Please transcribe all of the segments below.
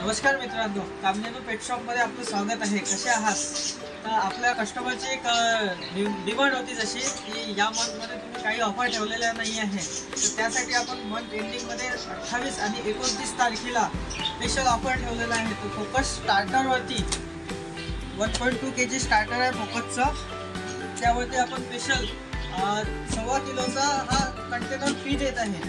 नमस्कार मित्रांनो, कामधेनू पेट शॉपमध्ये आपलं स्वागत आहे. कसे आहात? तर आपल्या कस्टमरची एक डिमांड होती जशी की या मंथमध्ये तुम्ही काही ऑफर ठेवलेल्या नाही आहे, तर त्यासाठी आपण मंथ एंडिंगमध्ये 28 आणि 29 तारखेला स्पेशल ऑफर ठेवलेला आहे. तो फोकस स्टार्टरवरती 1.2 kg स्टार्टर आहे फोकसचा. त्यावरती आपण स्पेशल 1.25 किलोचा हा कंटेनर फ्री देत आहे.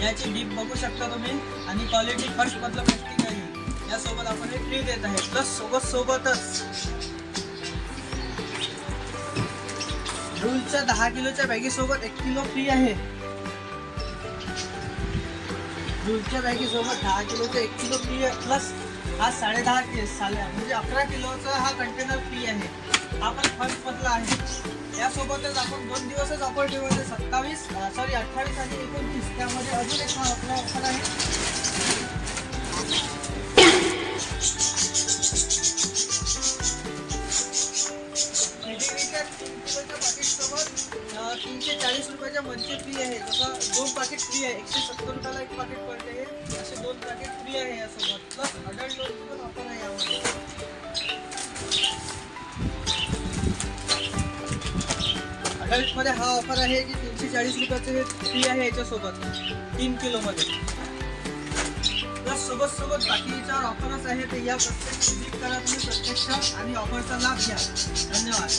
याची डीप बघू शकता तुम्ही आणि क्वालिटी फर्स्ट मधलं प्लास्टिक आहे. यासोबत आपण हे फ्री देत आहे. प्लस सोबतच रूलच्या 10 किलोच्या बॅगीसोबत 1 किलो फ्री आहे. रूलच्या बॅगीसोबत 10 किलोचा 1 किलो फ्री आहे. प्लस हा 10.5 म्हणजे 11 किलोचा हा कंटेनर फ्री आहे. हा पण फर्स्ट मधला आहे. यासोबतच आपण 2 दिवसच ऑफर ठेवले, 28 आणि 29. त्यामध्ये अजून एक आपला ऑफर आहे. पाकिटसोबत 340 रुपयाच्या मंची फ्री आहे. जसं 2 पाकिट फ्री आहे. 170 रुपयाला एक पाकिट पडते. असे 2 पाकिट फ्री आहे यासोबत. प्लस अडल्ट पण ऑफर आहे यामध्ये. अडल्टमध्ये हा ऑफर आहे की 340 रुपयाचे हे फ्री आहे याच्यासोबत 3 किलोमध्ये. प्लस सोबत बाकीच्या ऑफरच आहे. ते या प्रत्येक विजिट करा तुम्ही प्रत्यक्ष आणि ऑफरचा लाभ घ्या. धन्यवाद.